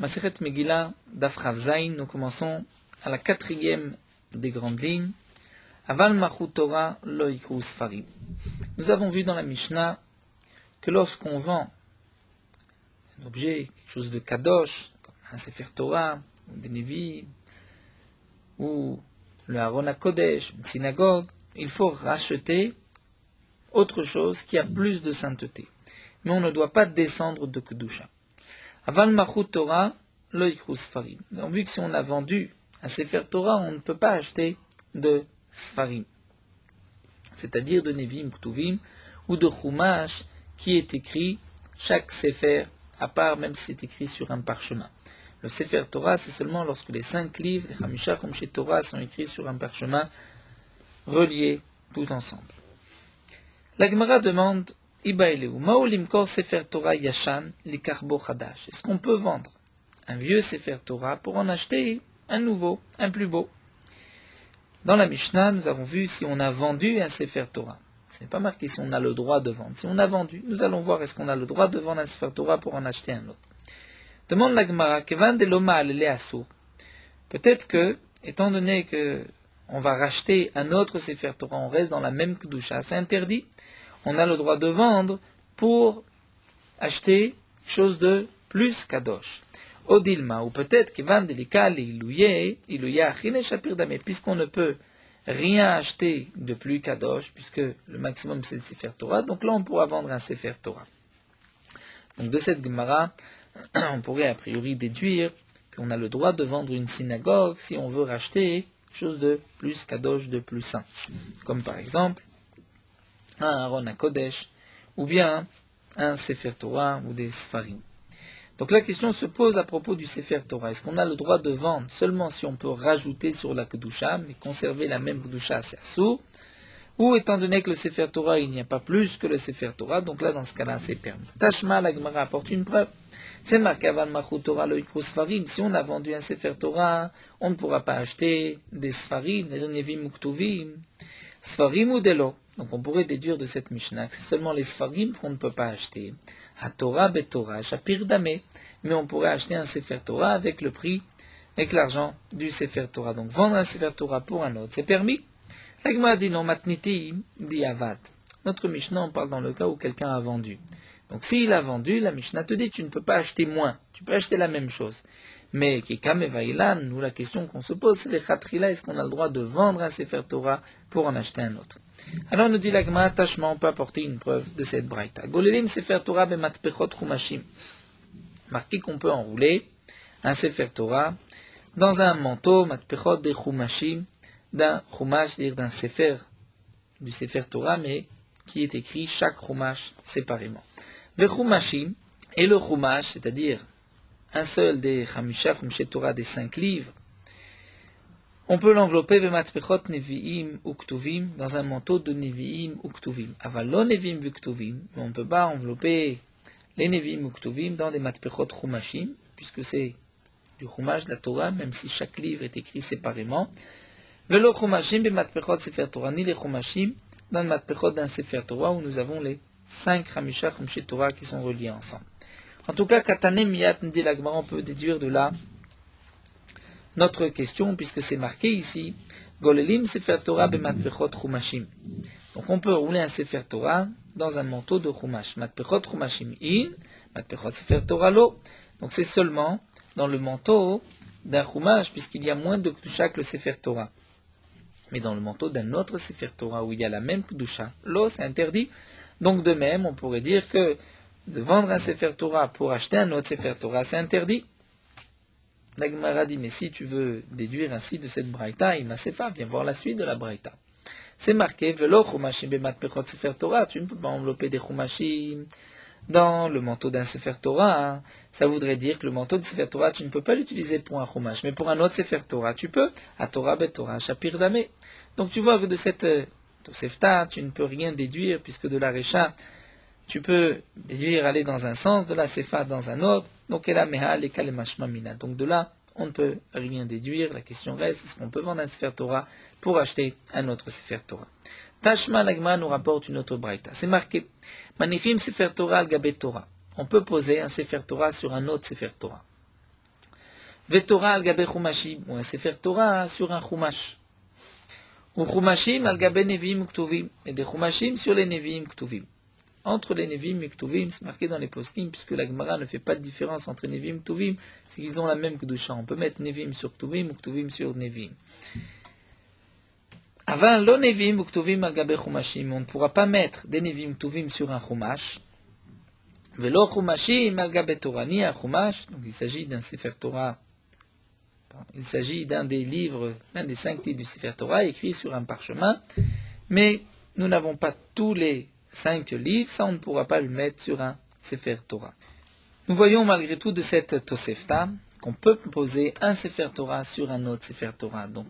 Masechet Megillah, Daf Chav Zayin, nous commençons à la 4e des grandes lignes. Aval Malchut Torah lo yikru Sfarim. Nous avons vu dans la Mishnah que lorsqu'on vend un objet, quelque chose de kadosh, comme un Sefer Torah, ou des Nevi, ou le Aron HaKodesh, une synagogue, il faut racheter autre chose qui a plus de sainteté. Mais on ne doit pas descendre de Kedusha. Aval Malchut Torah lo yikru Sfarim. Donc, vu que si on a vendu un Sefer Torah, on ne peut pas acheter de Sfarim, c'est-à-dire de Nevim, Ktuvim, ou de Chumash, qui est écrit, chaque Sefer, à part, même si c'est écrit sur un parchemin. Le Sefer Torah, c'est seulement lorsque les 5 livres, les Chamisha Chumshei Torah, sont écrits sur un parchemin, reliés tout ensemble. La Gemara demande, Ibaeleu, Mao limkor Sefer Torah Yashan likarbo Chadash. Est-ce qu'on peut vendre un vieux Sefer Torah pour en acheter un nouveau, un plus beau? Dans la Mishnah, nous avons vu si on a vendu un Sefer Torah. Ce n'est pas marqué si on a le droit de vendre. Si on a vendu, nous allons voir est-ce qu'on a le droit de vendre un Sefer Torah pour en acheter un autre. Demande la Gemara, Kevan de l'oma alele asur. Peut-être que, étant donné que on va racheter un autre Sefer Torah, on reste dans la même Kedusha, c'est interdit. On a le droit de vendre pour acheter quelque chose de plus kadosh. Odilma, ou peut-être Kevan delika iluya achine shapir dame, puisqu'on ne peut rien acheter de plus kadosh, puisque le maximum c'est le Sefer Torah, donc là on pourra vendre un Sefer Torah. Donc de cette Gemara, on pourrait a priori déduire qu'on a le droit de vendre une synagogue si on veut racheter quelque chose de plus kadosh, de plus saint. Comme par exemple un Aron HaKodesh, ou bien un Sefer Torah ou des Sfarim. Donc la question se pose à propos du Sefer Torah. Est-ce qu'on a le droit de vendre seulement si on peut rajouter sur la Kedusha, mais conserver la même Kedusha à Sersou, ou étant donné que le Sefer Torah, il n'y a pas plus que le Sefer Torah, donc là, dans ce cas-là, c'est permis. Tashma, la Gemara apporte une preuve. C'est marqué Aval Malchut Torah lo yikru Sfarim. Si on a vendu un Sefer Torah, on ne pourra pas acheter des Sfarim, des Nevim ou Ktuvim, Sfarim ou Delo. Donc on pourrait déduire de cette Mishnah que c'est seulement les Sfarim qu'on ne peut pas acheter. À Torah betorah, Shapir Dame. Mais on pourrait acheter un Sefer Torah avec le prix, avec l'argent du Sefer Torah. Donc vendre un Sefer Torah pour un autre, c'est permis. La Gemara dit non, matniti, dit avad. Notre Mishnah, on parle dans le cas où quelqu'un a vendu. Donc s'il a vendu, la Mishnah te dit tu ne peux pas acheter moins, tu peux acheter la même chose. Mais Kekam et Vailan, nous la question qu'on se pose, c'est les Khatrila, est-ce qu'on a le droit de vendre un Sefer Torah pour en acheter un autre? Alors nous dit la Gemara, tachement, on peut apporter une preuve de cette braïta. Golelim Sefer Torah be matpechot chumashim. Marqué qu'on peut enrouler un Sefer Torah dans un manteau, matpechot de chumashim, d'un chumash, c'est-à-dire d'un Sefer, du Sefer Torah, mais qui est écrit chaque chumash séparément. Ve chumashim, et le chumash, c'est-à-dire un seul des Chamisha Chumshei Torah, des 5 livres, on peut l'envelopper b'matpechot nevi'im ou ktuvim, dans un manteau de nevi'im ou ktuvim. Aval lo nevi'im vu ktuvim, mais on ne peut pas envelopper les nevi'im ou ktuvim dans des matpechot chumashim, puisque c'est du chumash de la Torah, même si chaque livre est écrit séparément. Velo chumashim b'matpechot sefer Torah, ni les chumashim dans le matpechot d'un sefer Torah où nous avons les 5 Chamisha Chumshei Torah qui sont reliés ensemble. En tout cas, Katane Miyat dit la Gemara, on peut déduire de là notre question, puisque c'est marqué ici, Golelim Sefer Torah be matpechot chumashim. Donc on peut rouler un Sefer Torah dans un manteau de chumash. Matpechot chumashim in, matpechot Sefer Torah lo. Donc c'est seulement dans le manteau d'un chumash, puisqu'il y a moins de kedusha que le Sefer Torah. Mais dans le manteau d'un autre Sefer Torah, où il y a la même kedusha, lo, c'est interdit. Donc de même, on pourrait dire que de vendre un Sefer Torah pour acheter un autre Sefer Torah, c'est interdit. La Gemara dit, mais si tu veux déduire ainsi de cette braïta, il m'a sefa, viens voir la suite de la braïta. C'est marqué, velo chumashim bematpechot Sefer Torah, tu ne peux pas envelopper des chumashim dans le manteau d'un Sefer Torah. Ça voudrait dire que le manteau de Sefer Torah, tu ne peux pas l'utiliser pour un chumash, mais pour un autre Sefer Torah, tu peux. À Torah betorah, Shapir Dame. Donc tu vois que de cette Tosefta, tu ne peux rien déduire, puisque de la Recha, tu peux déduire aller dans un sens, de la Sefa dans un autre. Donc, donc de là, on ne peut rien déduire. La question reste, est-ce qu'on peut vendre un Sefer Torah pour acheter un autre Sefer Torah? Tashma Lagma nous rapporte une autre braïta. C'est marqué, Manichim Sefer Torah al Gabé Torah. On peut poser un Sefer Torah sur un autre Sefer Torah. Vetorah al gabe chumashim, ou un sefer Torah sur un chumash. Ou chumashim al gabe neviim uktuvim, et des chumashim sur les neviim uktuvim. Entre les neviim et ktuvim, c'est marqué dans les poskim, puisque la Gemara ne fait pas de différence entre neviim et ktuvim, c'est qu'ils ont la même kedusha. On peut mettre neviim sur ktuvim ou ktuvim sur neviim. Avant lo neviim ou ktuvim al gabe chumashim, on ne pourra pas mettre des neviim ktuvim sur un chumash. Velo chumashim al gabe Torah, ni un chumash, donc il s'agit d'un sefer Torah. Il s'agit d'un des livres, l'un des 5 livres du sefer Torah, écrit sur un parchemin, mais nous n'avons pas tous les 5 livres, ça on ne pourra pas le mettre sur un sefer Torah. Nous voyons malgré tout de cette Tosefta qu'on peut poser un sefer Torah sur un autre sefer Torah. Donc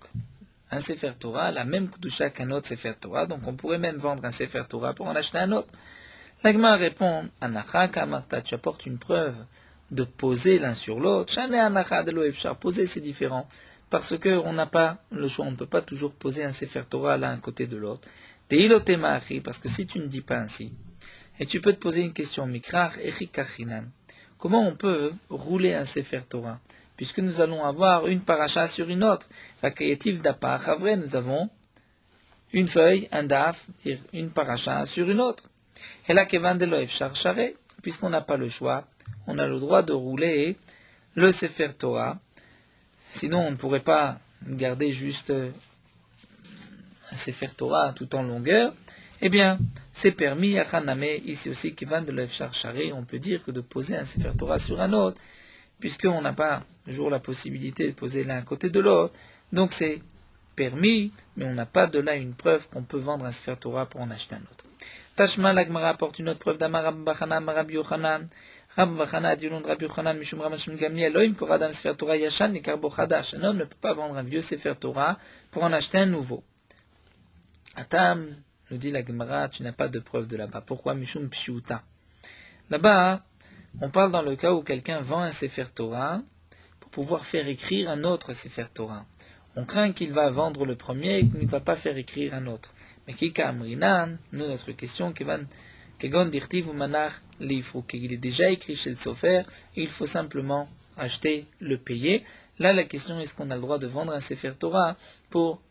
un sefer Torah, la même kedusha qu'un autre sefer Torah, donc on pourrait même vendre un sefer Torah pour en acheter un autre. L'Agma répond, Anacha Kamarta, tu apportes une preuve de poser l'un sur l'autre. Shane Anacha de l'Oefchar, poser c'est différent, parce qu'on n'a pas le choix, on ne peut pas toujours poser un sefer Torah l'un à côté de l'autre. Parce que si tu ne dis pas ainsi, et tu peux te poser une question, Mikrach Echikachinan, comment on peut rouler un sefer Torah, puisque nous allons avoir une paracha sur une autre. Vakayetiv dapach, à vrai, nous avons une feuille, un daf, une paracha sur une autre. Et là, kevan de l'oefchar share, puisqu'on n'a pas le choix, on a le droit de rouler le sefer Torah. Sinon, on ne pourrait pas garder juste un sefer Torah tout en longueur. Eh bien, c'est permis, ici aussi, kevan de l'oefchar share, on peut dire que de poser un sefer Torah sur un autre, puisqu'on n'a pas toujours la possibilité de poser l'un à côté de l'autre. Donc c'est permis, mais on n'a pas de là une preuve qu'on peut vendre un sefer Torah pour en acheter un autre. Tashma, la Gemara apporte une autre preuve d'Amar Rabbi Bachana, Rabbi Yochanan. Rabbi Bachana a dit au nom de Rabbi Yochanan, Mishum Rabban Shimon Gamliel, Elohim koradam sefer Torah yashan nikar bo chadash. Un homme ne peut pas vendre un vieux sefer Torah pour en acheter un nouveau. Atam, nous dit la Gemara, tu n'as pas de preuve de là-bas. Pourquoi Mishum Pshiuta? Là-bas, on parle dans le cas où quelqu'un vend un sefer Torah pour pouvoir faire écrire un autre sefer Torah. On craint qu'il va vendre le premier et qu'il ne va pas faire écrire un autre. Mais Kika Amrinan, nous, notre question, Kegon Dirtiv ou Manach Leifru, qu'il est déjà écrit chez le Sofer, il faut simplement acheter, le payer. Là, la question, est-ce qu'on a le droit de vendre un sefer Torah pour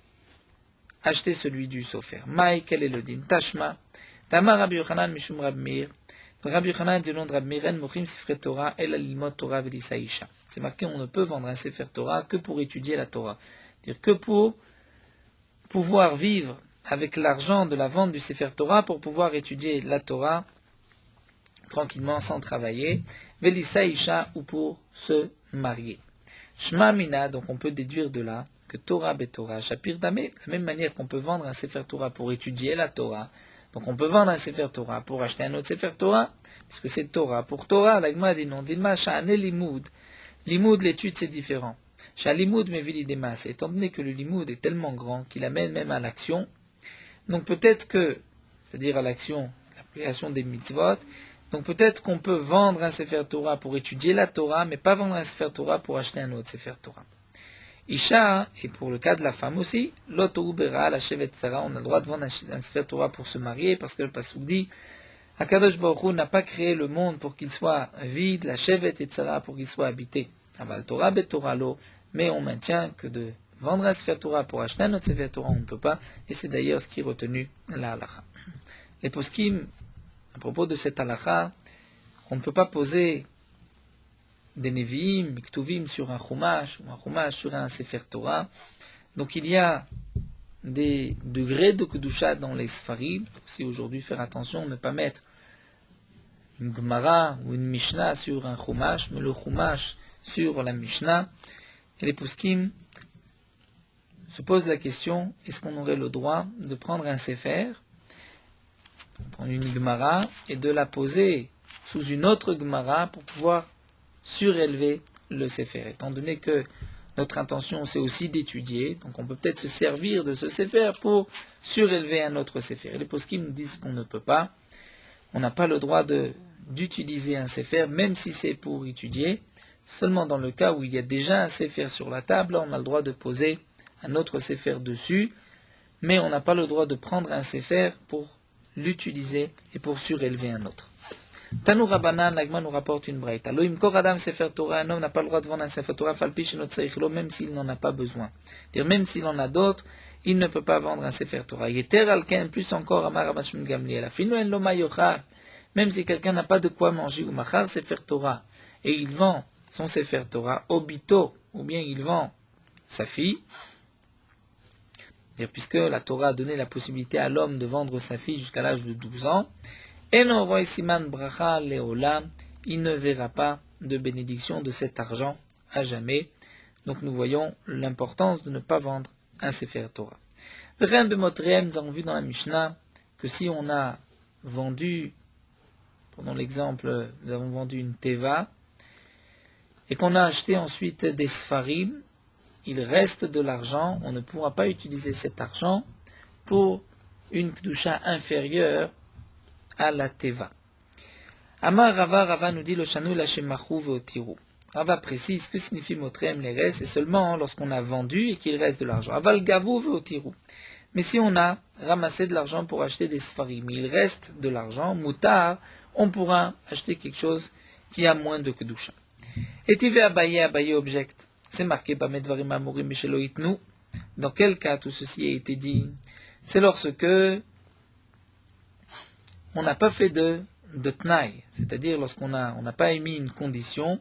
acheter celui du Sofer? Maï, quel est le din? Tashma, Tamar Rabbi Yochanan Mishum Rabbi Meir. Rabbi Yochanan dit au nom de Rabbi Meir, Mochim Sifre Torah, El Alimot Torah Velisaïcha. C'est marqué, on ne peut vendre un sefer Torah que pour étudier la Torah. C'est-à-dire que pour pouvoir vivre avec l'argent de la vente du sefer Torah, pour pouvoir étudier la Torah tranquillement, sans travailler, Velisaïcha, ou pour se marier. Shma Mina, donc on peut déduire de là que Torah Betorah, Shapir Damé, de la même manière qu'on peut vendre un sefer Torah pour étudier la Torah. Donc on peut vendre un sefer Torah pour acheter un autre sefer Torah, puisque c'est Torah. Pour Torah, la Gemara dit non, Dilma Sha'ane Limoud. Limoud, l'étude, c'est différent. Sha'limoud mevili demas, étant donné que le limoud est tellement grand qu'il amène même à l'action. Donc peut-être que, c'est-à-dire à l'action, l'application des mitzvot, donc peut-être qu'on peut vendre un sefer Torah pour étudier la Torah, mais pas vendre un sefer Torah pour acheter un autre sefer Torah. Isha, et pour le cas de la femme aussi, l'auto-ubera, la shevet Sarah, on a le droit de vendre un sefer Torah pour se marier, parce que le Pasuk dit, Akadosh Baruch Hu n'a pas créé le monde pour qu'il soit vide, la shevet et Sarah pour qu'il soit habité. Aval Torah bet Torah lo, mais on maintient que de vendre un sefer Torah pour acheter un autre sefer Torah, on ne peut pas, et c'est d'ailleurs ce qui est retenu la halacha. Les poskim, à propos de cette halacha, on ne peut pas poser des Nevi'im, Ktuvim sur un Chumash, ou un Chumash sur un Sefer Torah. Donc il y a des degrés de Kedusha dans les Sfarim. Si aujourd'hui faire attention, ne pas mettre une Gemara ou une Mishnah sur un Chumash, mais le Chumash sur la Mishnah. Et les Poskim se posent la question, est-ce qu'on aurait le droit de prendre un Sefer, prendre une Gemara, et de la poser sous une autre Gemara pour pouvoir surélever le Sefer, étant donné que notre intention c'est aussi d'étudier, donc on peut peut-être se servir de ce Sefer pour surélever un autre Sefer. Et les poskim nous disent qu'on ne peut pas, on n'a pas le droit d'utiliser un Sefer, même si c'est pour étudier, seulement dans le cas où il y a déjà un Sefer sur la table, on a le droit de poser un autre Sefer dessus, mais on n'a pas le droit de prendre un Sefer pour l'utiliser et pour surélever un autre. Tanou Rabanan, l'Agma nous rapporte une braïta. Lo imkor Adam Sefer Torah, un homme n'a pas le droit de vendre un Sefer Torah, falpi chez notre Seichlo, même s'il n'en a pas besoin. C'est-à-dire, même s'il en a d'autres, il ne peut pas vendre un Sefer Torah. Yeter alken, plus encore, Amar Rabashim Gamliel. Afinu en lo mayochar, même si quelqu'un n'a pas de quoi manger, ou machar Sefer Torah, et il vend son Sefer Torah, obito, ou bien il vend sa fille, puisque la Torah a donné la possibilité à l'homme de vendre sa fille jusqu'à l'âge de 12 ans, il ne verra pas de bénédiction de cet argent à jamais. Donc nous voyons l'importance de ne pas vendre un Sefer Torah. Nous avons vu dans la Mishnah que si on a vendu, prenons l'exemple, nous avons vendu une Teva, et qu'on a acheté ensuite des Sfarim, il reste de l'argent, on ne pourra pas utiliser cet argent pour une Kedusha inférieure à la Teva. Amar Rava nous dit le Shanou la Shemachu veotiru. Rava précise que signifie Motrem les restes, c'est seulement lorsqu'on a vendu et qu'il reste de l'argent. Aval Gavu veotiru. Mais si on a ramassé de l'argent pour acheter des Sfarim, il reste de l'argent, Moutar, on pourra acheter quelque chose qui a moins de Kedusha. Et tu veux Abaye objecte. C'est marqué par Medvarim Amorim Mishelo Itnu. Dans quel cas tout ceci a été dit? C'est lorsque on n'a pas fait de tnaï, c'est-à-dire lorsqu'on n'a pas émis une condition,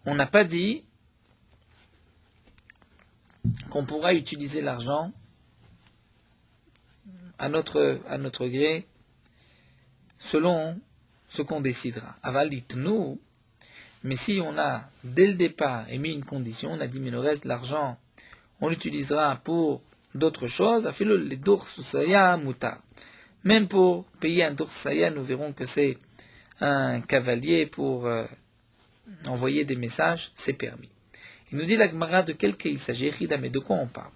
on n'a pas dit qu'on pourra utiliser l'argent à notre gré selon ce qu'on décidera. Aval itnu. Mais si on a, dès le départ, émis une condition, on a dit, mais le reste de l'argent, on l'utilisera pour d'autres choses, a fait les doursaya muta. Même pour payer un doursaya, nous verrons que c'est un cavalier pour envoyer des messages, c'est permis. Il nous dit la Gemara de quel cas il s'agit, mais de quoi on parle?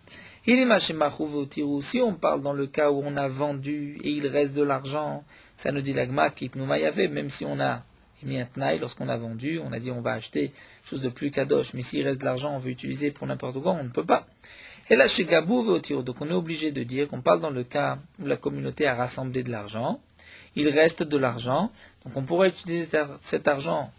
Si on parle dans le cas où on a vendu et il reste de l'argent, ça nous dit la Gemara qui nous maillavait, même si on a mis un tnaï, lorsqu'on a vendu, on a dit on va acheter quelque chose de plus kadosh, mais s'il reste de l'argent, on veut utiliser pour n'importe quoi, on ne peut pas. Et là, chez Gabou veotiru, donc on est obligé de dire qu'on parle dans le cas où la communauté a rassemblé de l'argent, il reste de l'argent, donc on pourrait utiliser cet argent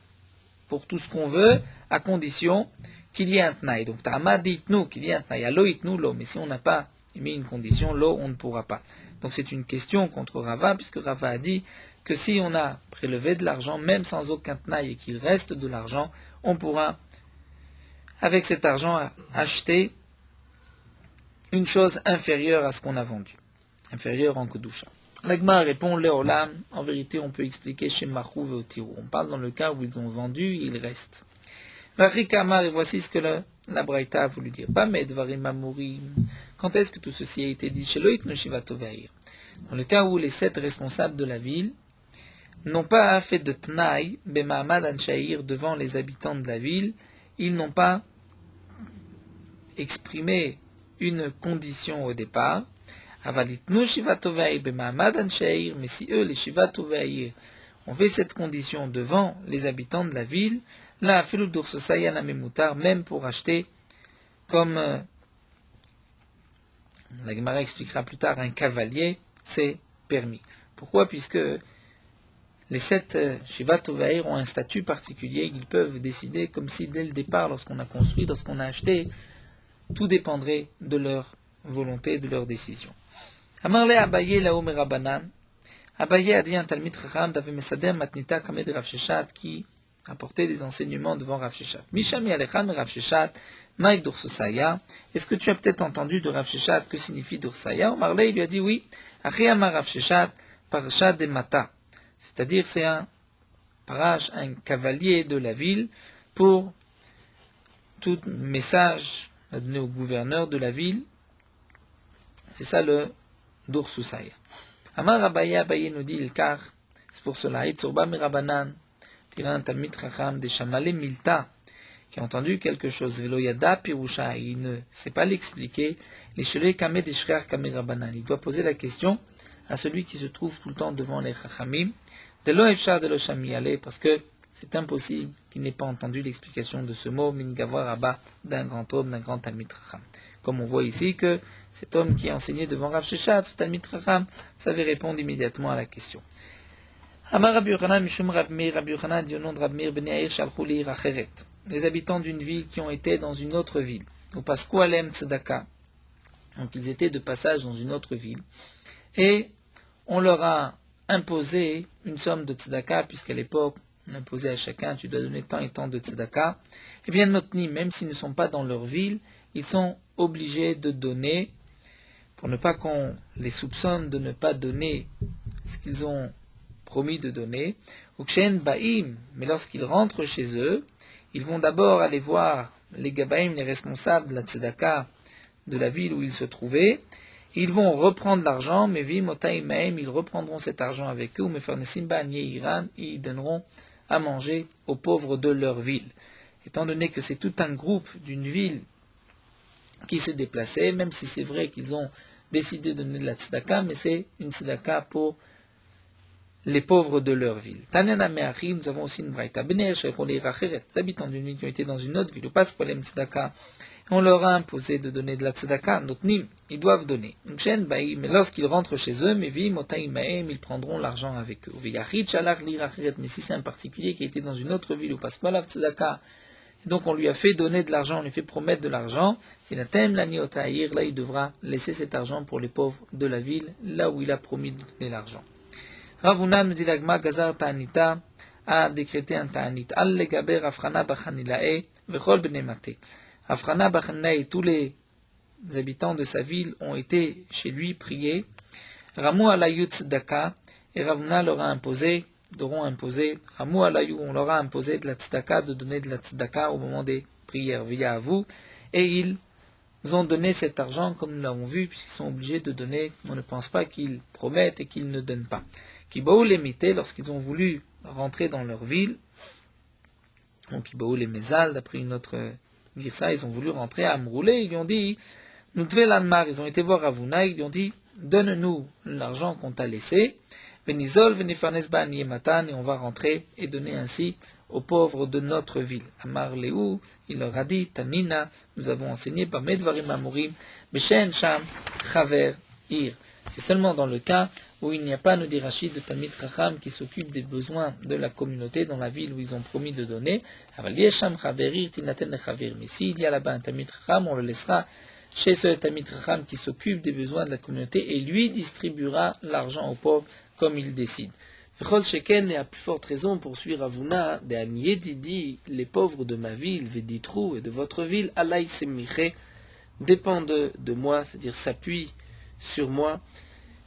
pour tout ce qu'on veut, à condition qu'il y ait un tnaï. Donc ta'ama ditnu, qu'il y ait un tnaï, alo itnu lo, mais si on n'a pas mis une condition, lo, on ne pourra pas. Donc c'est une question contre Rava, puisque Rava a dit que si on a prélevé de l'argent, même sans aucun tnaï, et qu'il reste de l'argent, on pourra, avec cet argent, acheter une chose inférieure à ce qu'on a vendu, inférieure en Kedusha. L'Agma répond, Léolam, en vérité, on peut expliquer chez Marou veotiru. On parle dans le cas où ils ont vendu, il reste. Vachikamar, et voici ce que la Braïta a voulu dire. Bamed varim amurim. Quand est-ce que tout ceci a été dit? Chez Loït Noshivatovahir. Dans le cas où les 7 responsables de la ville n'ont pas fait de Tnaï, Bemahamad Anshaïr, devant les habitants de la ville, ils n'ont pas exprimé une condition au départ. Avalitnu Shivatovaïr, Bemahamad Anshaïr, mais si eux, les Shivatovaïr, ont fait cette condition devant les habitants de la ville, là, Afilou Dursosayana Memoutar, même pour acheter, comme la Gemara expliquera plus tard, un cavalier, c'est permis. Pourquoi? Puisque les 7 Shiva Tovaïr ont un statut particulier, ils peuvent décider comme si dès le départ, lorsqu'on a construit, lorsqu'on a acheté, tout dépendrait de leur volonté, de leur décision. Amarle Abaye Laom Rabanan. Abaye a dit un Talmid Chacham d'Ave Mesader Matnita Kamed Rav Sheshat qui apportait des enseignements devant Rav Sheshat. Mishami Alechan Rav Sheshat, Maïk Dursosaya. Est-ce que tu as peut-être entendu de Rav Sheshat que signifie Dursaya? Amarle lui a dit oui. Achiyama Rav Sheshat, Parashat de Mata. C'est-à-dire c'est un cavalier de la ville pour tout message à donner au gouverneur de la ville. C'est ça le Dursusaya. Amar Abaye, Abaye nous dit car c'est pour cela. Itzurba Mirabanan, Tiran Talmid Chacham de Shamale Milta, qui a entendu quelque chose. Veloyada Pirusha, il ne sait pas l'expliquer. Les Shelei Kame de Shrer Kame Rabanan. Il doit poser la question à celui qui se trouve tout le temps devant les Chachamim. De lo efshar de lo shami ale, parce que c'est impossible qu'il n'ait pas entendu l'explication de ce mot, min gavra rabba, d'un grand homme, d'un grand Talmid Chacham. Comme on voit ici que cet homme qui a enseigné devant Rav Sheshat, ce Talmid Chacham, savait répondre immédiatement à la question. Amar Rabbi Yochanan Mishum Rabbi Meir, Rabbi Yochanan dit au nom de Rabbi Meir ben Yair Shalchou Leir Acheret, les habitants d'une ville qui ont été dans une autre ville, ou Paskou Alem Tzedaka, donc ils étaient de passage dans une autre ville, et on leur a imposé une somme de tzedaka, puisqu'à l'époque, on imposait à chacun, tu dois donner tant et tant de tzedaka. Eh bien, Notnim, même s'ils ne sont pas dans leur ville, ils sont obligés de donner, pour ne pas qu'on les soupçonne de ne pas donner ce qu'ils ont promis de donner. Ukshen Baim, mais lorsqu'ils rentrent chez eux, ils vont d'abord aller voir les Gabaim, les responsables de la tzedaka de la ville où ils se trouvaient. Ils vont reprendre l'argent, mais ils reprendront cet argent avec eux, ils donneront à manger aux pauvres de leur ville. Étant donné que c'est tout un groupe d'une ville qui s'est déplacé, même si c'est vrai qu'ils ont décidé de donner de la tzedaka, mais c'est une tzedaka pour les pauvres de leur ville. Tanana Me'achim, nous avons aussi une braïta. Les habitants d'une ville qui ont été dans une autre ville, ou pas tzedaka, on leur a imposé de donner de la tzedaka, notnim, ils doivent donner. Mais lorsqu'ils rentrent chez eux, ils prendront l'argent avec eux. Mais si c'est un particulier qui a été dans une autre ville, ou pas tzedaka, et donc on lui a fait donner de l'argent, on lui a fait promettre de l'argent, là il devra laisser cet argent pour les pauvres de la ville, là où il a promis de donner l'argent. Ravuna nous dit l'agma gazar ta'anita a décrété un ta'anit. Al legaber afrana bachanilae vechol benemate. Afrana bachanilae, tous les habitants de sa ville ont été chez lui prier. Ramu alayut tzedaka, et Ravuna leur a imposé, Ramu alayut, on leur a imposé de la tzedaka, de donner de la tzedaka au moment des prières via vous, et ils ont donné cet argent comme nous l'avons vu, puisqu'ils sont obligés de donner. On ne pense pas qu'ils promettent et qu'ils ne donnent pas. Kibaou les mités, lorsqu'ils ont voulu rentrer dans leur ville, donc Kibaou les Mézal, d'après une autre girsa, ils ont voulu rentrer à Amroulé, ils lui ont dit, nous devons l'anmar, ils ont été voir Ravuna, ils lui ont dit, donne-nous l'argent qu'on t'a laissé, venizol, venifarnes ba'aniematan, et on va rentrer et donner ainsi aux pauvres de notre ville. Amar Léou, il leur a dit, Tanina, nous avons enseigné par Medvarim Amorim, Beshen Sham, Chaver, Ir. C'est seulement dans le cas où il n'y a pas, nous dit Rachid, de Talmid Chacham qui s'occupe des besoins de la communauté dans la ville où ils ont promis de donner. Mais s'il y a là-bas un Talmid Chacham, on le laissera chez ce Talmid Chacham qui s'occupe des besoins de la communauté et lui distribuera l'argent aux pauvres comme il décide. Vechol Sheken, et à plus forte raison, poursuit Ravuna, de Aniedidi, les pauvres de ma ville, Veditrou, et de votre ville, Alay Semiche, dépendent de moi, c'est-à-dire s'appuient sur moi.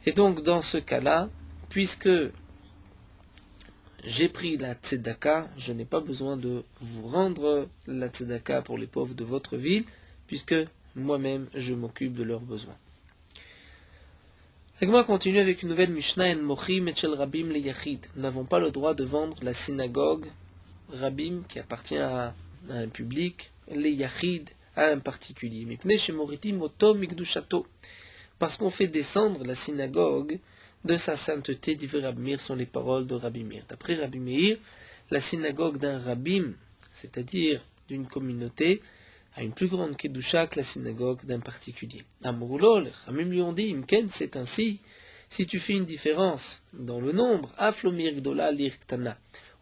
Et donc, dans ce cas-là, puisque j'ai pris la tzedaka, je n'ai pas besoin de vous rendre la tzedaka pour les pauvres de votre ville, puisque moi-même, je m'occupe de leurs besoins. La Gemara continue avec une nouvelle Mishnah en Mochim et Shel Rabim le Yachid. Nous n'avons pas le droit de vendre la synagogue Rabim, qui appartient à un public, le Yachid, à un particulier. Mipnei shemoritim oto mikdushato. Parce qu'on fait descendre la synagogue de sa sainteté, dit Rabbi Meir, sont les paroles de Rabbi Meir. D'après Rabbi Meir, la synagogue d'un Rabbim, c'est-à-dire d'une communauté, a une plus grande kedusha que la synagogue d'un particulier. Amroulo, les Ramim lui ont dit, Imken, c'est ainsi, si tu fais une différence dans le nombre, Aflomir Gdola Lirktana.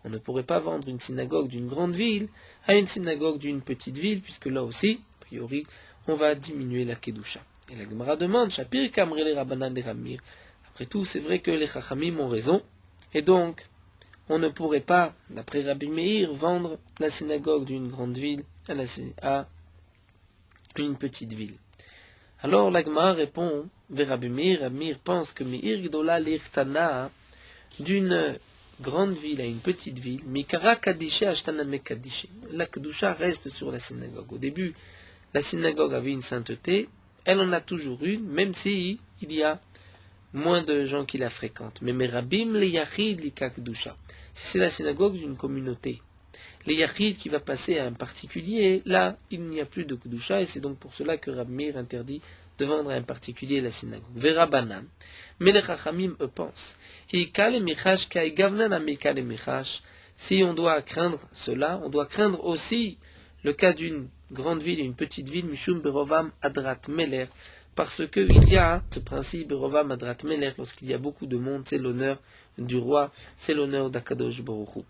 On ne pourrait pas vendre une synagogue d'une grande ville à une synagogue d'une petite ville, puisque là aussi, a priori, on va diminuer la kedusha. Et la Gemara demande, Shapir Kamrele Rabbanan de Ramir. Après tout, c'est vrai que les Chachamim ont raison, et donc, on ne pourrait pas, d'après Rabbi Meir, vendre la synagogue d'une grande ville à une petite ville. Alors la Gemara répond, vers Rabbi Meir pense que Meir Gdola Lirtana, d'une grande ville à une petite ville, Mikara Kadishe Ashtana Mekadishe. La Kedusha reste sur la synagogue. Au début, la synagogue avait une sainteté, elle en a toujours une, même si il y a moins de gens qui la fréquentent. Mais Merabim le Yachid Lika Kedusha. Si c'est la synagogue d'une communauté, les Yachid qui va passer à un particulier, là, il n'y a plus de Kedusha, et c'est donc pour cela que Rabbi Meir interdit de vendre à un particulier la synagogue. Verabanan. Mais les Chachamim, eux, pensent. Si on doit craindre cela, on doit craindre aussi le cas d'une grande ville et une petite ville, Mishum Berovam Adrat Meler, parce qu'il y a ce principe Berovam Adrat Meler, lorsqu'il y a beaucoup de monde, c'est l'honneur du roi, c'est l'honneur d'Akadosh Baruch Hu.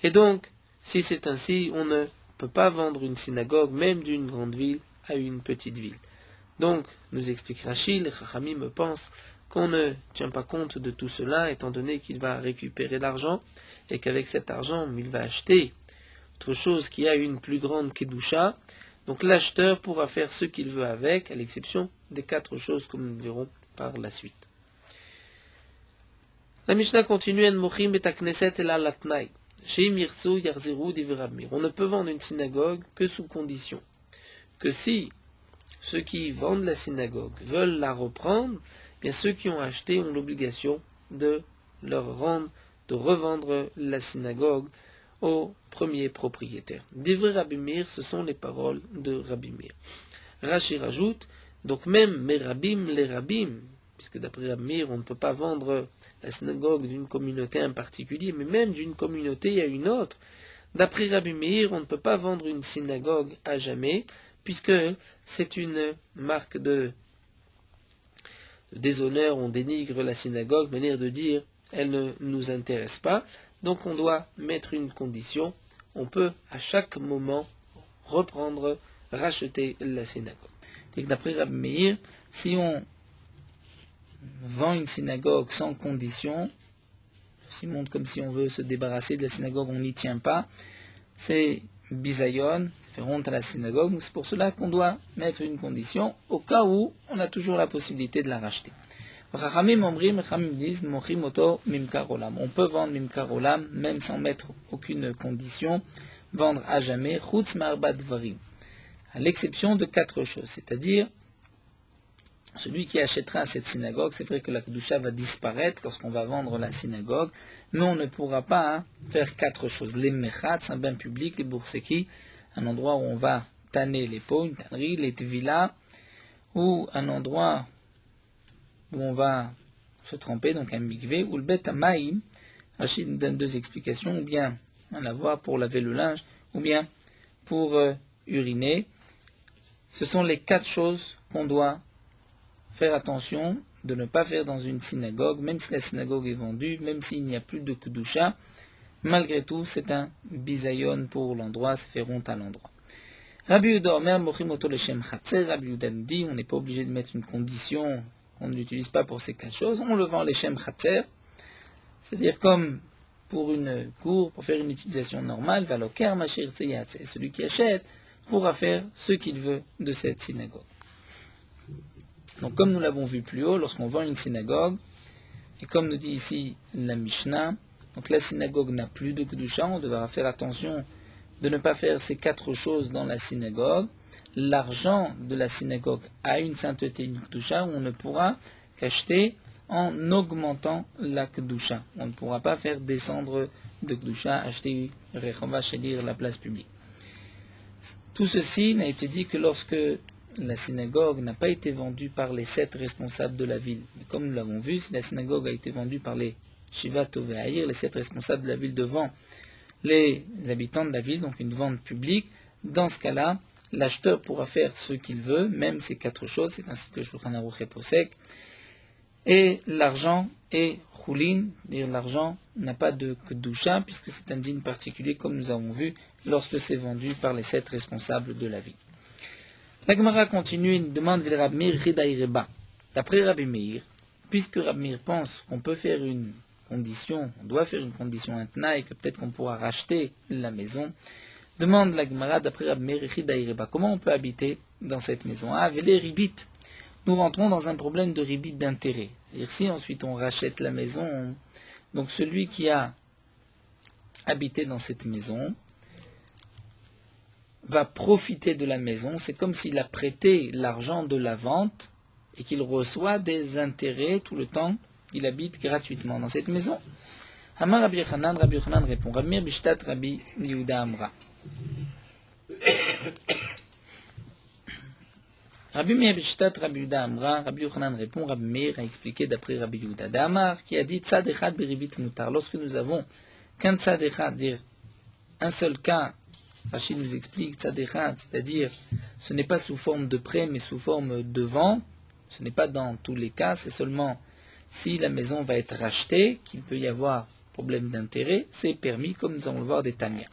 Et donc, si c'est ainsi, on ne peut pas vendre une synagogue, même d'une grande ville, à une petite ville. Donc, nous explique Rachid, les Chachamim pensent qu'on ne tient pas compte de tout cela, étant donné qu'il va récupérer l'argent, et qu'avec cet argent, il va acheter autre chose qui a une plus grande kedusha. Donc l'acheteur pourra faire ce qu'il veut avec, à l'exception des 4 choses, comme nous verrons par la suite. La Mishnah continue, on ne peut vendre une synagogue que sous condition que si ceux qui vendent la synagogue veulent la reprendre, bien ceux qui ont acheté ont l'obligation de revendre la synagogue au premier propriétaire. Divrei Rabbi Meir, ce sont les paroles de Rabbi Meir. Rashi rajoute, donc même Merabim les Rabim, puisque d'après Rabbi Meir, on ne peut pas vendre la synagogue d'une communauté en particulier, mais même d'une communauté à une autre. D'après Rabbi Meir, on ne peut pas vendre une synagogue à jamais, puisque c'est une marque de déshonneur, on dénigre la synagogue, manière de dire, elle ne nous intéresse pas. Donc on doit mettre une condition, on peut à chaque moment reprendre, racheter la synagogue. D'après Rabbi Meir, si on vend une synagogue sans condition, si montre comme si on veut se débarrasser de la synagogue, on n'y tient pas, c'est bisayon, ça fait honte à la synagogue, donc c'est pour cela qu'on doit mettre une condition, au cas où on a toujours la possibilité de la racheter. On peut vendre Mimkar Olam, même sans mettre aucune condition, vendre à jamais, à l'exception de 4 choses, c'est-à-dire, celui qui achètera cette synagogue, c'est vrai que la Kedusha va disparaître lorsqu'on va vendre la synagogue, mais on ne pourra pas faire 4 choses. Les mechat, c'est un bain public, les bourseki, un endroit où on va tanner les pots, une tannerie, les tvila, ou un endroit où on va se tremper, donc un mikvé, ou le bet amaïm. Rachid nous donne 2 explications, ou bien un lavoir pour laver le linge, ou bien pour uriner. Ce sont les 4 choses qu'on doit faire attention de ne pas faire dans une synagogue, même si la synagogue est vendue, même s'il n'y a plus de kedusha. Malgré tout, c'est un bisayon pour l'endroit, ça fait honte à l'endroit. Rabbi Yehuda Omer, mochim oto leshem chatzer. Rabbi Yehuda nous dit, on n'est pas obligé de mettre une condition qu'on ne l'utilise pas pour ces 4 choses, on le vend leshem chatzer, c'est-à-dire comme pour une cour, pour faire une utilisation normale, valoker mashir tzeyatze. Celui qui achète pourra faire ce qu'il veut de cette synagogue. Donc comme nous l'avons vu plus haut, lorsqu'on vend une synagogue, et comme nous dit ici la Mishnah, donc la synagogue n'a plus de kedusha, on devra faire attention de ne pas faire ces 4 choses dans la synagogue. L'argent de la synagogue a une sainteté, une kedusha, on ne pourra qu'acheter en augmentant la kedusha. On ne pourra pas faire descendre de kedusha, acheter rechova, c'est-à-dire la place publique. Tout ceci n'a été dit que lorsque la synagogue n'a pas été vendue par les 7 responsables de la ville. Mais comme nous l'avons vu, si la synagogue a été vendue par les Shiva Tovehaïr, les 7 responsables de la ville devant les habitants de la ville, donc une vente publique, dans ce cas-là, l'acheteur pourra faire ce qu'il veut, même ces 4 choses, c'est ainsi que Shulchan Aruch est posek. Et l'argent est choulin, c'est-à-dire l'argent n'a pas de kedusha, puisque c'est un din particulier, comme nous avons vu, lorsque c'est vendu par les 7 responsables de la ville. La Gemara continue, il demande vers Rabbi Meir Ridaïreba. D'après Rabbi Meir, puisque Rabbi Meir pense qu'on peut faire une condition, on doit faire une condition, un tnaï, que peut-être qu'on pourra racheter la maison, demande la Gemara d'après Rabbi Meir Ridaïreba. Comment on peut habiter dans cette maison? Ah, les ribit. Nous rentrons dans un problème de ribit d'intérêt. C'est-à-dire si ensuite on rachète la maison, donc celui qui a habité dans cette maison va profiter de la maison, c'est comme s'il a prêté l'argent de la vente et qu'il reçoit des intérêts tout le temps qu'il habite gratuitement dans cette maison. Amar Rabbi Yochanan répond, Rabbi Meir bishtat Rabbi Yehuda Amra. Rabbi Meir bishtat Rabbi Yehuda Amra, Rabbi Yochanan répond, Rabbi Meir a expliqué d'après Rabbi Yehuda d'Amar, qui a dit tzad echad beribit mutar. Lorsque nous avons qu'un tzad echad, dire un seul cas, Rachid nous explique tzad echad, c'est-à-dire ce n'est pas sous forme de prêt mais sous forme de vente, ce n'est pas dans tous les cas, c'est seulement si la maison va être rachetée, qu'il peut y avoir problème d'intérêt, c'est permis, comme nous allons le voir des Tanya.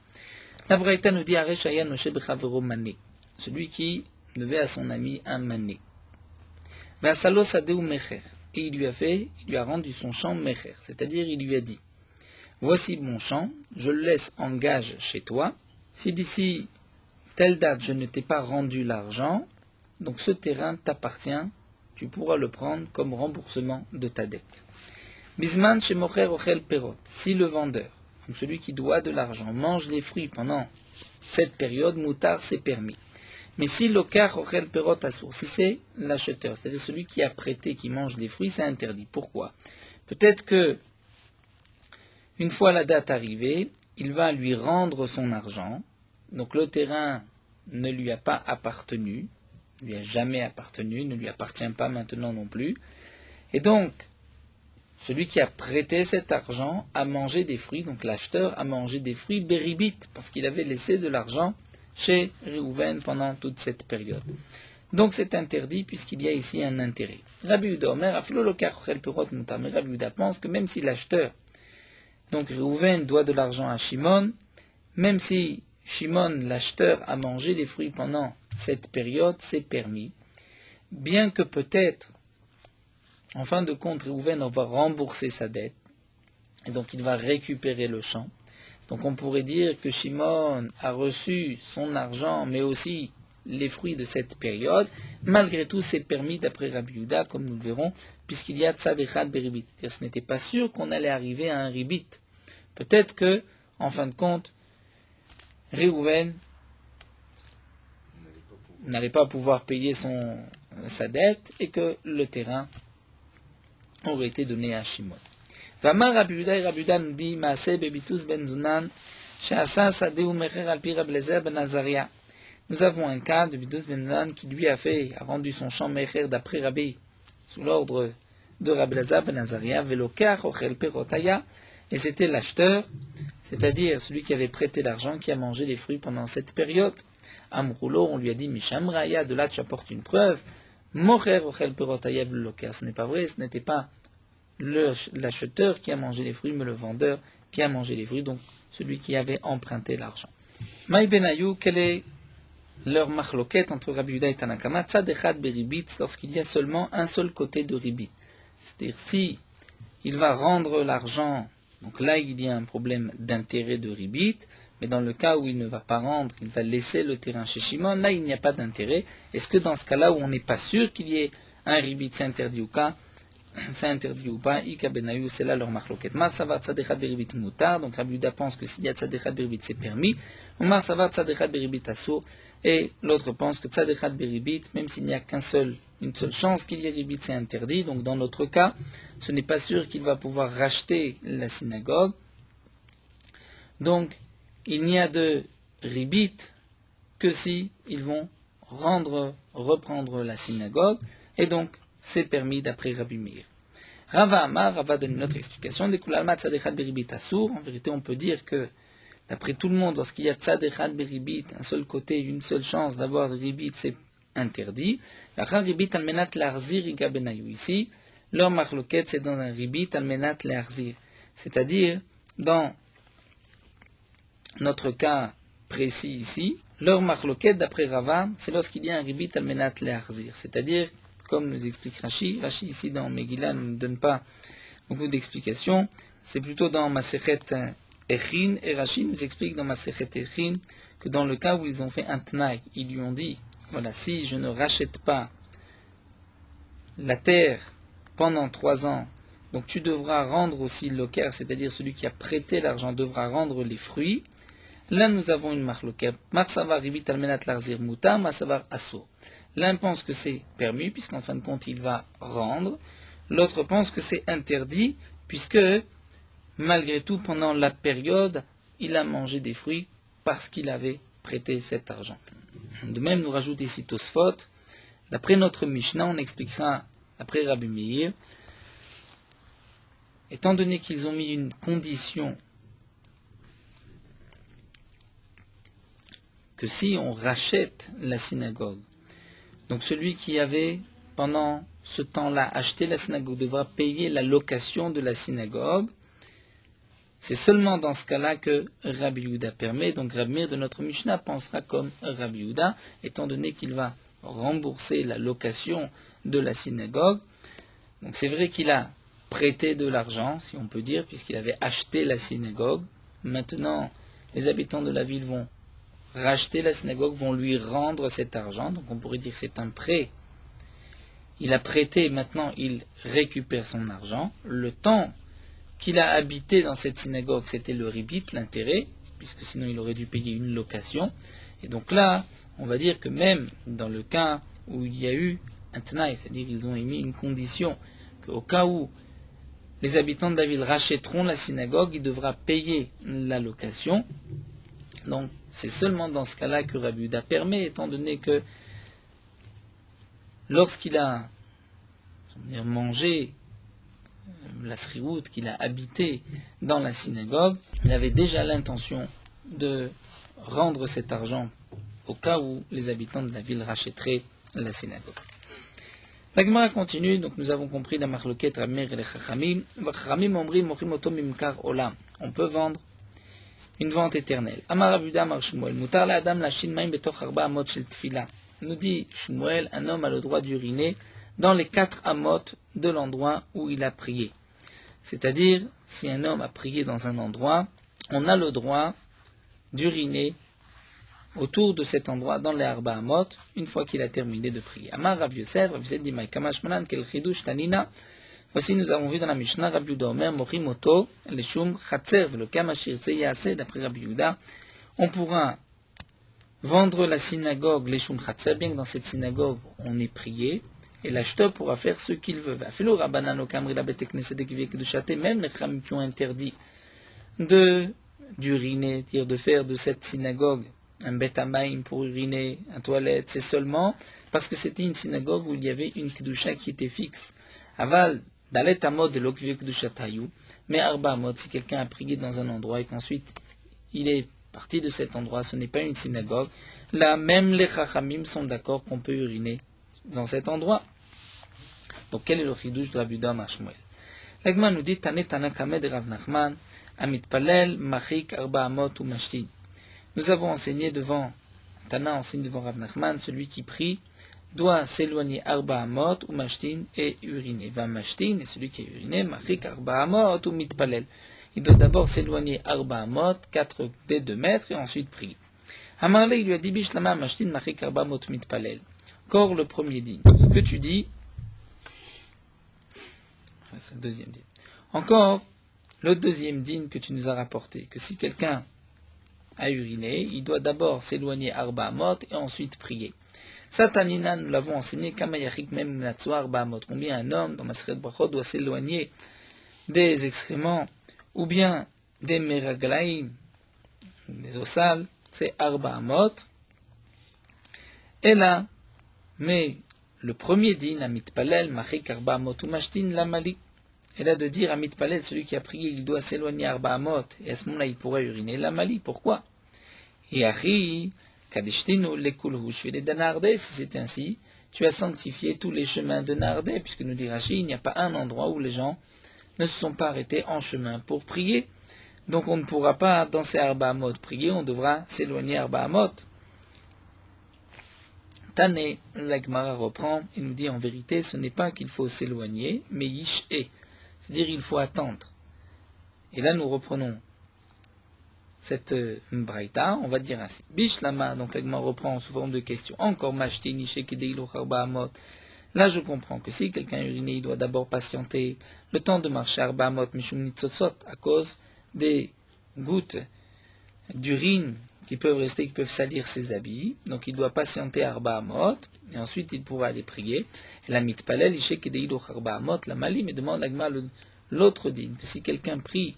La Braïta nous dit Areshaya Noshe Bechavero Mané, celui qui devait à son ami un mané. Vasalo Sadeu Mecher, et il lui a rendu son champ Mecher, c'est-à-dire il lui a dit voici mon champ, je le laisse en gage chez toi. Si d'ici telle date je ne t'ai pas rendu l'argent, donc ce terrain t'appartient, tu pourras le prendre comme remboursement de ta dette. Bisman chez Mocher Ochel Perot, si le vendeur, donc celui qui doit de l'argent, mange les fruits pendant cette période, moutar c'est permis. Mais si l'okar Ochel Perot assour, si c'est l'acheteur, c'est-à-dire celui qui a prêté, qui mange les fruits, c'est interdit. Pourquoi? Peut-être que une fois la date arrivée, il va lui rendre son argent. Donc le terrain ne lui a pas appartenu, ne lui a jamais appartenu, ne lui appartient pas maintenant non plus. Et donc, celui qui a prêté cet argent a mangé des fruits, donc l'acheteur a mangé des fruits béribit, parce qu'il avait laissé de l'argent chez Réhouven pendant toute cette période. Donc c'est interdit puisqu'il y a ici un intérêt. Rabbi Yehuda Omer, Aflo lokar ochel perot mutar, mais Rabbi Yehuda pense que même si l'acheteur, donc Réhouven, doit de l'argent à Shimon, même si Shimon, l'acheteur, a mangé les fruits pendant cette période, c'est permis. Bien que peut-être, en fin de compte, Réhouven va rembourser sa dette, et donc il va récupérer le champ. Donc on pourrait dire que Shimon a reçu son argent, mais aussi les fruits de cette période. Malgré tout, c'est permis d'après Rabbi Yehuda, comme nous le verrons, puisqu'il y a tzad echad beribit. Ce n'était pas sûr qu'on allait arriver à un ribit. Peut-être que, en fin de compte, Réhouven n'allait pas pouvoir payer sa dette et que le terrain aurait été donné à Shimon. Vamar Rabbi Yehuda et Rabbi Yehuda nous dit Maaseh bebitus ben Zunan she'asa sadeh u'mecher al pi Rabbi Eliezer ben Azaria. Nous avons un cas de Bitus ben Zunan qui lui a rendu son champ mecher d'après Rabbi sous l'ordre de Rabbi Eliezer ben Azaria velokar ochel perotaya, et c'était l'acheteur, c'est-à-dire celui qui avait prêté l'argent, qui a mangé les fruits pendant cette période. Amroulo, on lui a dit Misham Raya, de là tu apportes une preuve. Mocher ochel perotaya velokar, ce n'est pas vrai, ce n'était pas l'acheteur qui a mangé les fruits, mais le vendeur qui a mangé les fruits, donc celui qui avait emprunté l'argent. Maï Benayou, quelle est leur machloket entre Rabbi Yehuda et Tanakama? Tzad echad beribit, lorsqu'il y a seulement un seul côté de ribit. C'est-à-dire, si il va rendre l'argent, donc là il y a un problème d'intérêt de ribit, mais dans le cas où il ne va pas rendre, il va laisser le terrain chez Shimon, là il n'y a pas d'intérêt. Est-ce que dans ce cas-là où on n'est pas sûr qu'il y ait un ribit, c'est interdit ou pas? C'est interdit ou pas? Ika Benayou, c'est là leur marloquet. Mar savar tzadechat beribit mutar, donc Rabbi Yehuda pense que s'il y a tzadechat beribit c'est permis. Ou mar savar tzadechat beribit assour, et l'autre pense que tzadechat beribit, même s'il n'y a une seule chance qu'il y ait ribit, c'est interdit. Donc dans notre cas, ce n'est pas sûr qu'il va pouvoir racheter la synagogue. Donc il n'y a de ribit que si ils vont reprendre la synagogue, et donc c'est permis d'après Rabbi Meir. Rava Amar, Rava donne une autre explication. En vérité, on peut dire que, d'après tout le monde, lorsqu'il y a tzad echad beribit, un seul côté, une seule chance d'avoir ribit, c'est interdit. Ici, leur marloquette, c'est dans un ribit almenat le'arzir. C'est-à-dire, dans notre cas précis ici, leur marloquette, d'après Rava, c'est lorsqu'il y a un ribit almenat le'arzir. C'est-à-dire, comme nous explique Rashi ici dans Megillah ne nous donne pas beaucoup d'explications, c'est plutôt dans Masechet Echin, et Rashi nous explique dans Masechet Echin que dans le cas où ils ont fait un Tnaï, ils lui ont dit, voilà, si je ne rachète pas la terre pendant 3 ans, donc tu devras rendre aussi l'oker, c'est-à-dire celui qui a prêté l'argent devra rendre les fruits. Là nous avons une marloquette, Marsavar ribit almenat larzir muta, Marsavar asso. L'un pense que c'est permis, puisqu'en fin de compte, il va rendre. L'autre pense que c'est interdit, puisque, malgré tout, pendant la période, il a mangé des fruits parce qu'il avait prêté cet argent. De même, nous rajoute ici Tosfot. D'après notre Mishnah, on expliquera, après Rabbi Meir, étant donné qu'ils ont mis une condition que si on rachète la synagogue, donc celui qui avait pendant ce temps-là, acheter la synagogue, devra payer la location de la synagogue, c'est seulement dans ce cas-là que Rabbi Yehuda permet. Donc Rabbi Meir de notre Mishnah pensera comme Rabbi Yehuda, étant donné qu'il va rembourser la location de la synagogue. Donc c'est vrai qu'il a prêté de l'argent, si on peut dire, puisqu'il avait acheté la synagogue. Maintenant, les habitants de la ville vont racheter la synagogue, vont lui rendre cet argent. Donc on pourrait dire que c'est un prêt. Il a prêté, maintenant il récupère son argent. Le temps qu'il a habité dans cette synagogue, c'était le ribit, l'intérêt, puisque sinon il aurait dû payer une location. Et donc là, on va dire que même dans le cas où il y a eu un tenaï, c'est-à-dire ils ont émis une condition qu'au cas où les habitants de la ville rachèteront la synagogue, il devra payer la location. Donc c'est seulement dans ce cas-là que Rabbi Yehuda permet, étant donné que lorsqu'il a mangé la srirout, qu'il a habité dans la synagogue, il avait déjà l'intention de rendre cet argent au cas où les habitants de la ville rachèteraient la synagogue. La Gemara continue, donc nous avons compris la marloquette Rabbi Meir et les Chachamim. Chachamim omrim mochim oto mimkar olam. On peut vendre une vente éternelle. Amar Rabbi Yehuda amar Shmuel, mutar la adam lashin maim betoch arba amot shel tfila. Nous dit Shmuel, un homme a le droit d'uriner dans les 4 amot de l'endroit où il a prié. C'est-à-dire, si un homme a prié dans un endroit, on a le droit d'uriner autour de cet endroit dans les Arba Amot, une fois qu'il a terminé de prier. Amar Rav Yosef dit Maïkamash Manan kel chidush tanina. Voici, nous avons vu dans la Mishnah, Rabbi Yehuda Omer, Mochim Oto, Leshum Chatzer, le Kamashir Tseyase, d'après Rabbi Yehuda, on pourra vendre la synagogue, Leshum Chatzer, bien que dans cette synagogue, on est prié, et l'acheteur pourra faire ce qu'il veut. Même les Chachamim qui ont interdit d'uriner, c'est-à-dire de faire de cette synagogue un bet hamayim pour uriner, un toilette, c'est seulement parce que c'était une synagogue où il y avait une kedusha qui était fixe. Aval, dalet amod de l'okvie kedusha tayu, mais arba amod, si quelqu'un a prié dans un endroit et qu'ensuite il est parti de cet endroit, ce n'est pas une synagogue, là même les Chachamim sont d'accord qu'on peut uriner dans cet endroit. Donc quel est le chidouche de Rabbi Yehuda amar Shmuel? L'Agma nous dit Tane Tanakame de Rav Nachman, Amit Palel, Machik, Arba Amot ou Mashtin. Nous avons enseigné devant, Tana enseigne devant Rav Nachman, celui qui prie doit s'éloigner Arba Amot ou Mashtin et uriner. Va Mashtin, et celui qui a uriné, Machik, Arba Amot ou Mitpalel. Il doit d'abord s'éloigner Arba Amot, 4 des 2 mètres, et ensuite prier. Amarle, il lui a dit Bishlama Mashtin, Machik, Arba Amot, Mitpalel. Encore le premier digne. Ce que tu dis, c'est le deuxième digne. Encore, le deuxième digne que tu nous as rapporté, que si quelqu'un a uriné, il doit d'abord s'éloigner Arba Amot et ensuite prier. Satanina, nous l'avons enseigné, Kamayachik même Natsoa Arba Amot. Combien un homme dans Maseret Brachot doit s'éloigner des excréments ou bien des meraglaïm, des eaux sales, c'est Arba Amot. Et là, mais le premier din, Amit Palel, Machik Arba Amot ou Mashtin, Lamali. Et là de dire Amit Palel, celui qui a prié, il doit s'éloigner Arba Amot, et à ce moment-là, il pourrait uriner Lamali. Pourquoi? Et Achi, Kadishtinu, Lekulhu, Shvede Danardé, si c'est ainsi, tu as sanctifié tous les chemins de Nardé, puisque nous dit Rashi, il n'y a pas un endroit où les gens ne se sont pas arrêtés en chemin pour prier. Donc on ne pourra pas danser Arba Amot prier, on devra s'éloigner Arba Amot. Tane, la Gemara reprend et nous dit en vérité, ce n'est pas qu'il faut s'éloigner, mais yish'e, c'est-à-dire il faut attendre. Et là nous reprenons cette braïta, on va dire ainsi. Bishlama, donc la Gemara reprend sous forme de question. Encore mashti nishe kedeilu arba amot. Là je comprends que si quelqu'un a uriné, il doit d'abord patienter le temps de marcher arba amot mishum nitzotzot à cause des gouttes d'urine qui peuvent rester, qui peuvent salir ses habits. Donc il doit patienter Arba Amot, et ensuite il pourra aller prier. Et la mitpalel, ishe kedeilu Arba Amot, la mali, mais demande l'agma l'autre digne, que si quelqu'un prie,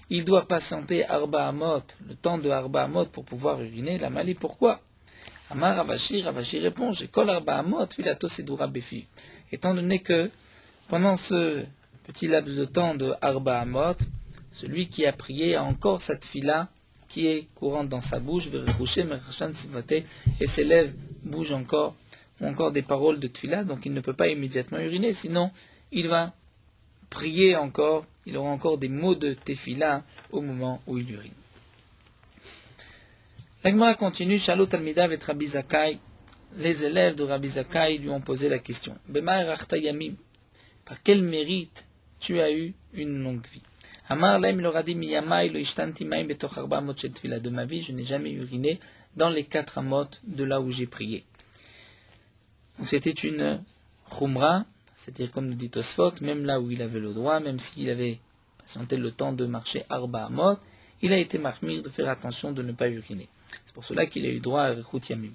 il doit patienter Arba Amot, le temps de Arba Amot pour pouvoir uriner, la mali, pourquoi? Amar Ravashi répond, j'ai kol Arba Amot, filato sedura befi. Étant donné que pendant ce petit laps de temps de Arba Amot, celui qui a prié a encore cette fila qui est courante dans sa bouche, et ses lèvres bougent encore ou encore des paroles de tefila, donc il ne peut pas immédiatement uriner, sinon il va prier encore, il aura encore des mots de tefila au moment où il urine. La Gemara continue, Shalo Talmidav et Rabbi Zakai, les élèves de Rabbi Zakai lui ont posé la question, Bema erachta yamim, par quel mérite tu as eu une longue vie? Amar Laim leur a dit, Miyamai lo ishtanti maim betoch arba amot shel tefila, de ma vie, je n'ai jamais uriné dans les 4 amot de là où j'ai prié. Donc c'était une khumra, c'est-à-dire comme nous dit Tosfot, même là où il avait le droit, même s'il avait patienté le temps de marcher arba amot, il a été mahmir de faire attention de ne pas uriner. C'est pour cela qu'il a eu droit à Rechut Yamim.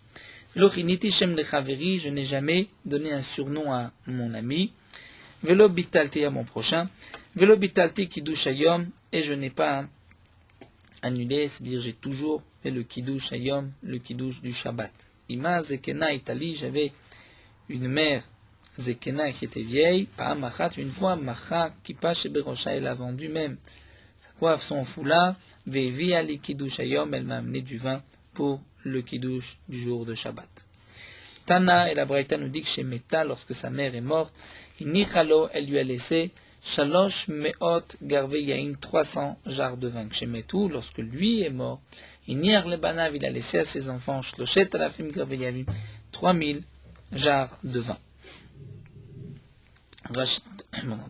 Velo chiniti shem lechaveri, je n'ai jamais donné un surnom à mon ami. Velo bitalti à mon prochain. Velo bitalti kiddush hayom, et je n'ai pas annulé, c'est-à-dire j'ai toujours fait le kiddush hayom, le kiddush du Shabbat. Ima zekena itali, j'avais une mère zekena qui était vieille, pas machat, une fois macha kippa sheberosha, elle a vendu même sa coiffe, son foulard, vevi ali kiddush hayom, elle m'a amené du vin pour le kiddush du jour de Shabbat. Tana, et la Braïta nous dit que chez Meta, lorsque sa mère est morte, Inichalo, elle lui a laissé Shalosh Meot Garve Yain, 300 jarres de vin. Chez Metou, lorsque lui est mort, Inir Lebanav, il a laissé à ses enfants Shloshet Alafim Garve Yain, 3000 jarres de vin.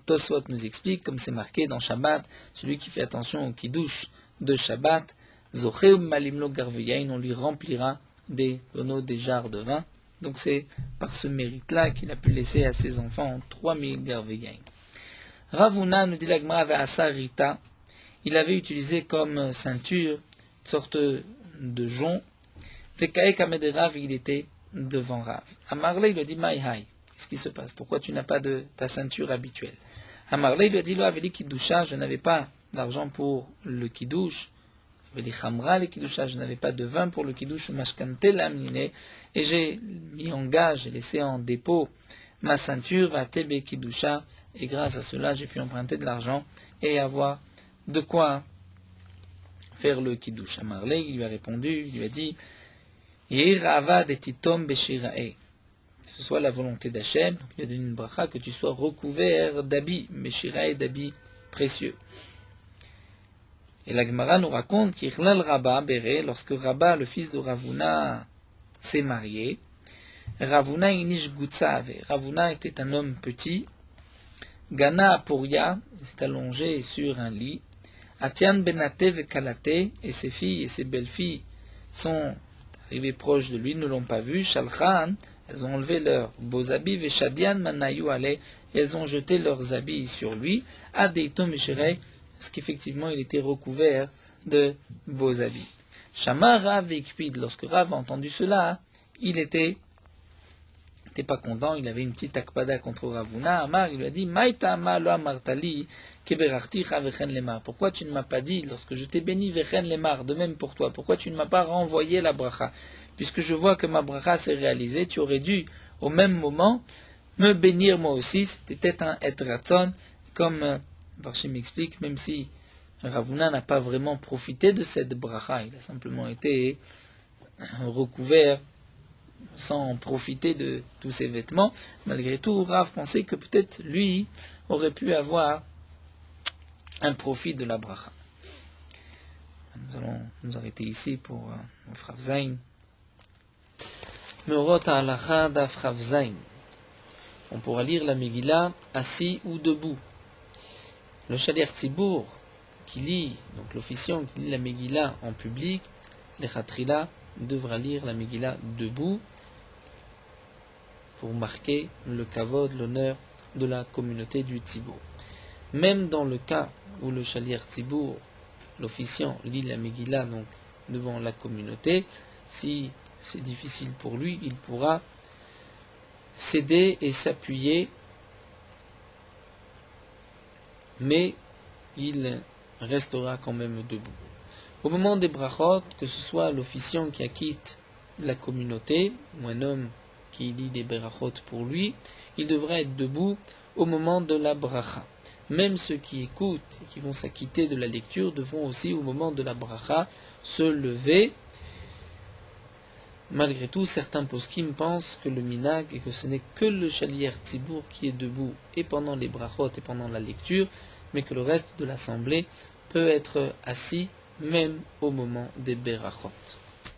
Tosfot nous explique, comme c'est marqué dans Shabbat, celui qui fait attention au kiddush de Shabbat, Zocheu Malimlo Garve Yain, on lui remplira des tonneaux, des jarres de vin. Donc c'est par ce mérite-là qu'il a pu laisser à ses enfants 3000 garvegain. Ravuna, nous dit la Gemara, Ve'asa Rita, il avait utilisé comme ceinture une sorte de jonc. Ve'kaek Amed Rav, il était devant Rav. Amarle, il lui a dit, Maïhaï, qu'est-ce qui se passe? Pourquoi tu n'as pas de ta ceinture habituelle? Amarle, il lui a dit, Lo Aveli Kiddusha, je n'avais pas d'argent pour le Kiddush. Je n'avais pas de vin pour le kiddush, et j'ai mis en gage, j'ai laissé en dépôt ma ceinture à Tebe Kiddusha, et grâce à cela j'ai pu emprunter de l'argent et avoir de quoi faire le kiddush. Amarle, il lui a répondu, il lui a dit, que ce soit la volonté d'Hachem, il y a une bracha que tu sois recouvert d'habits, Beshirae, d'habits précieux. Et la Gemara nous raconte qu'Ichlal Rabba Béré, lorsque Rabba, le fils de Ravuna, s'est marié, Ravuna inish gutsav. Ravuna était un homme petit. Gana Aporia, il s'est allongé sur un lit. Atian Benate Vekalate, et ses filles et ses belles-filles sont arrivées proches de lui, ne l'ont pas vu. Shalchan, elles ont enlevé leurs beaux habits. Veshadian Manayu Ale, et elles ont jeté leurs habits sur lui. Adeitom Mesherei, parce qu'effectivement il était recouvert de beaux habits. Shama Rav Ekpid, lorsque Rav a entendu cela, il n'était pas content, il avait une petite akpada contre Ravuna. Amar, il lui a dit, Maïta ama lo amartali keberachticha vechen lemar. Pourquoi tu ne m'as pas dit, lorsque je t'ai béni vechen lemar, de même pour toi, pourquoi tu ne m'as pas renvoyé la bracha? Puisque je vois que ma bracha s'est réalisée, tu aurais dû, au même moment, me bénir moi aussi. C'était un et ratzon, comme Varchim m'explique, même si Ravuna n'a pas vraiment profité de cette bracha, il a simplement été recouvert sans profiter de tous ses vêtements. Malgré tout, Rav pensait que peut-être lui aurait pu avoir un profit de la bracha. Nous allons nous arrêter ici pour Rav Zain. Meorot ha'alacha daf Rav Zain. On pourra lire la Megillah assis ou debout. Le Shaliach Tzibour qui lit, donc l'officiant qui lit la Megillah en public, le Chatrila devra lire la Megillah debout pour marquer le kavod, l'honneur de la communauté du Tzibour. Même dans le cas où le Shaliach Tzibour, l'officiant, lit la Megillah donc devant la communauté, si c'est difficile pour lui, il pourra s'aider et s'appuyer, mais il restera quand même debout. Au moment des brachot, que ce soit l'officiant qui acquitte la communauté, ou un homme qui lit des brachot pour lui, il devra être debout au moment de la bracha. Même ceux qui écoutent et qui vont s'acquitter de la lecture devront aussi, au moment de la bracha, se lever. Malgré tout, certains poskim pensent que le minag et que ce n'est que le chalier tzibour qui est debout et pendant les brachot et pendant la lecture, mais que le reste de l'assemblée peut être assis même au moment des berachot.